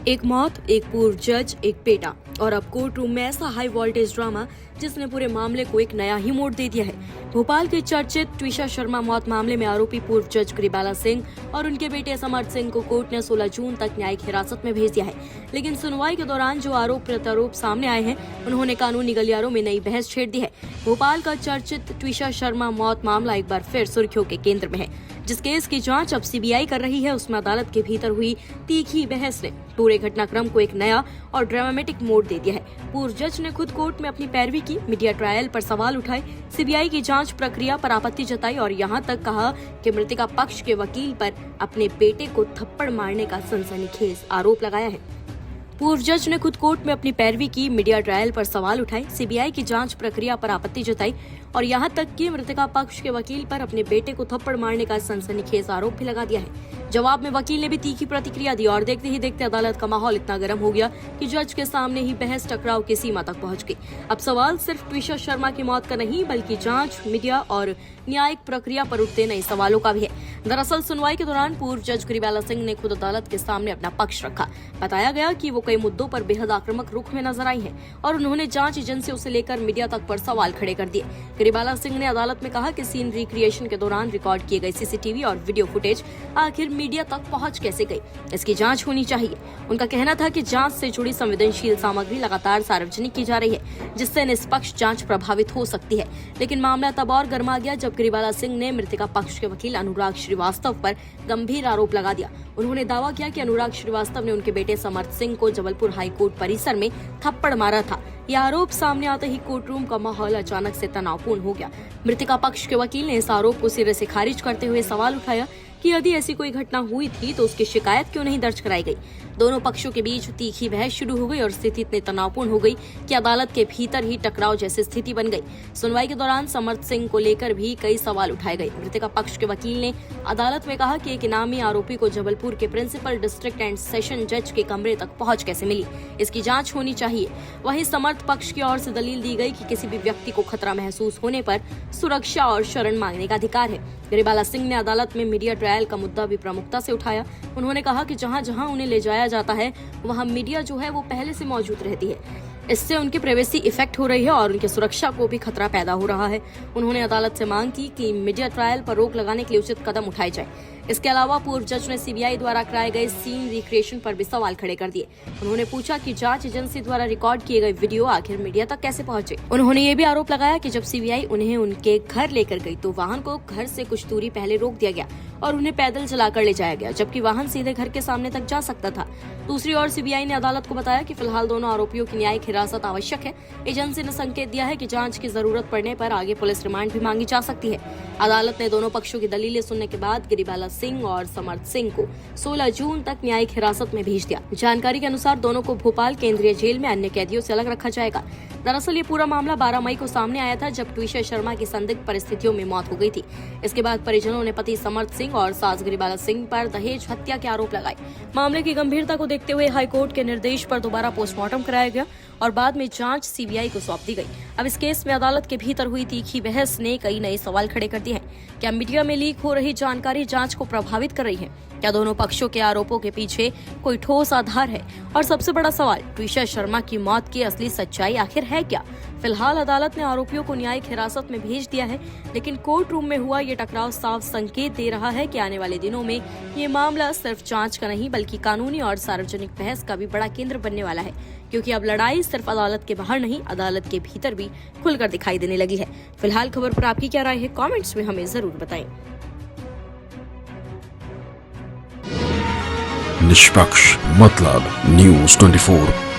एक मौत, एक पूर्व जज, एक बेटा और अब कोर्ट रूम में ऐसा हाई वोल्टेज ड्रामा जिसने पूरे मामले को एक नया ही मोड़ दे दिया है। भोपाल के चर्चित ट्विशा शर्मा मौत मामले में आरोपी पूर्व जज गिरिबाला सिंह और उनके बेटे समर्थ सिंह को कोर्ट ने 16 जून तक न्यायिक हिरासत में भेज दिया है। लेकिन सुनवाई के दौरान जो आरोप प्रत्यारोप सामने आए हैं, उन्होंने कानूनी गलियारों में नई बहस छेड़ दी है। भोपाल का चर्चित ट्विशा शर्मा मौत मामला एक बार फिर सुर्खियों के केंद्र में है। जिस केस की जांच अब सीबीआई कर रही है, उसमें अदालत के भीतर हुई तीखी बहस ने पूरे घटनाक्रम को एक नया और ड्रामेटिक मोड़ दे दिया है। पूर्व जज ने खुद कोर्ट में अपनी पैरवी की, मीडिया ट्रायल पर सवाल उठाए, सीबीआई की जांच प्रक्रिया पर आपत्ति जताई और यहां तक कहा कि मृतका पक्ष के वकील पर अपने बेटे को थप्पड़ मारने का सनसनीखेज आरोप लगाया है। पूर्व जज ने खुद कोर्ट में अपनी पैरवी की, मीडिया ट्रायल पर सवाल उठाए, सीबीआई की जांच प्रक्रिया पर आपत्ति जताई और यहां तक कि मृतका पक्ष के वकील पर अपने बेटे को थप्पड़ मारने का सनसनीखेज आरोप भी लगा दिया है। जवाब में वकील ने भी तीखी प्रतिक्रिया दी और देखते ही देखते अदालत का माहौल इतना गर्म हो गया कि जज के सामने ही बहस टकराव की सीमा तक पहुंच गई। अब सवाल सिर्फ ट्विशा शर्मा की मौत का नहीं, बल्कि जांच, मीडिया और न्यायिक प्रक्रिया पर उठते नए सवालों का भी है। दरअसल सुनवाई के दौरान पूर्व जज गिरिबाला सिंह ने खुद अदालत के सामने अपना पक्ष रखा। बताया गया कि वो कई मुद्दों पर बेहद आक्रामक रुख में नजर आई हैं और उन्होंने जांच एजेंसियों से लेकर मीडिया तक पर सवाल खड़े कर दिए। गिरिबाला सिंह ने अदालत में कहा कि सीन रिक्रिएशन के दौरान रिकॉर्ड किए गए सीसीटीवी और वीडियो फुटेज आखिर मीडिया तक पहुंच कैसे गई, इसकी जांच होनी चाहिए। उनका कहना था कि जांच से जुड़ी संवेदनशील सामग्री लगातार सार्वजनिक की जा रही है, जिससे निष्पक्ष जांच प्रभावित हो सकती है। लेकिन मामला तब और गर्मा गया जब गिरिबाला सिंह ने मृतका पक्ष के वकील अनुराग श्रीवास्तव पर गंभीर आरोप लगा दिया। उन्होंने दावा किया कि अनुराग श्रीवास्तव ने उनके बेटे समर्थ सिंह को जबलपुर हाई कोर्ट परिसर में थप्पड़ मारा था। यह आरोप सामने आते ही कोर्ट रूम का माहौल अचानक से तनावपूर्ण हो गया। मृतका पक्ष के वकील ने इस आरोप को सिरे से खारिज करते हुए सवाल उठाया कि यदि ऐसी कोई घटना हुई थी तो उसकी शिकायत क्यों नहीं दर्ज कराई गई। दोनों पक्षों के बीच तीखी बहस शुरू हो गई और स्थिति इतनी तनावपूर्ण हो गई कि अदालत के भीतर ही टकराव जैसी स्थिति बन गई। सुनवाई के दौरान समर्थ सिंह को लेकर भी कई सवाल उठाए गए। मृतका पक्ष के वकील ने अदालत में कहा कि एक इनामी आरोपी को जबलपुर के प्रिंसिपल डिस्ट्रिक्ट एंड सेशन जज के कमरे तक पहुंच कैसे मिली, इसकी जांच होनी चाहिए। वहीं समर्थ पक्ष की ओर से दलील दी गई कि किसी भी व्यक्ति को खतरा महसूस होने पर सुरक्षा और शरण मांगने का अधिकार है। गिरिबाला सिंह ने अदालत में मीडिया ट्रायल का मुद्दा भी प्रमुखता से उठाया। उन्होंने कहा कि जहां जहां उन्हें ले जाया जाता है, वहां मीडिया जो है वो पहले से मौजूद रहती है। इससे उनकी प्राइवेसी इफेक्ट हो रही है और उनकी सुरक्षा को भी खतरा पैदा हो रहा है। उन्होंने अदालत से मांग की कि मीडिया ट्रायल पर रोक लगाने के लिए उचित कदम उठाए जाए। इसके अलावा पूर्व जज ने सीबीआई द्वारा कराए गए सीन रिक्रिएशन पर भी सवाल खड़े कर दिए। उन्होंने पूछा कि जांच एजेंसी द्वारा रिकॉर्ड किए गए वीडियो आखिर मीडिया तक कैसे पहुंचे। उन्होंने ये भी आरोप लगाया कि जब सीबीआई उन्हें उनके घर लेकर गई तो वाहन को घर से कुछ दूरी पहले रोक दिया गया और उन्हें पैदल चलाकर ले जाया गया, जबकि वाहन सीधे घर के सामने तक जा सकता था। दूसरी ओर सीबीआई ने अदालत को बताया कि फिलहाल दोनों आरोपियों की न्यायिक हिरासत आवश्यक है। एजेंसी ने संकेत दिया है कि जांच की जरूरत पड़ने पर आगे पुलिस रिमांड भी मांगी जा सकती है। अदालत ने दोनों पक्षों की दलीलें सुनने के बाद गिरिबाला सिंह और समर्थ सिंह को 16 जून तक न्यायिक हिरासत में भेज दिया। जानकारी के अनुसार दोनों को भोपाल केंद्रीय जेल में अन्य कैदियों से अलग रखा जाएगा। दरअसल ये पूरा मामला 12 मई को सामने आया था, जब ट्विशा शर्मा की संदिग्ध परिस्थितियों में मौत हो गई थी। इसके बाद परिजनों ने पति समर्थ सिंह और सास गिरिबाला सिंह पर दहेज हत्या के आरोप लगाए। मामले की गंभीरता को देखते हुए हाईकोर्ट के निर्देश पर दोबारा पोस्टमार्टम कराया गया और बाद में जांच सीबीआई को सौंप दी गई। अब इस केस में अदालत के भीतर हुई तीखी बहस ने कई नए सवाल खड़े कर दिए हैं। क्या मीडिया में लीक हो रही जानकारी जांच को प्रभावित कर रही है? क्या दोनों पक्षों के आरोपों के पीछे कोई ठोस आधार है? और सबसे बड़ा सवाल, ट्विशा शर्मा की मौत की असली सच्चाई आखिर है क्या? फिलहाल अदालत ने आरोपियों को न्यायिक हिरासत में भेज दिया है, लेकिन कोर्ट रूम में हुआ ये टकराव साफ संकेत दे रहा है कि आने वाले दिनों में ये मामला सिर्फ जांच का नहीं, बल्कि कानूनी और सार्वजनिक बहस का भी बड़ा केंद्र बनने वाला है। क्योंकि अब लड़ाई सिर्फ अदालत के बाहर नहीं, अदालत के भीतर भी खुलकर दिखाई देने लगी है। फिलहाल खबर पर आपकी क्या राय है? कमेंट्स में हमें जरूर बताएं। निष्पक्ष मतलब न्यूज़ 24।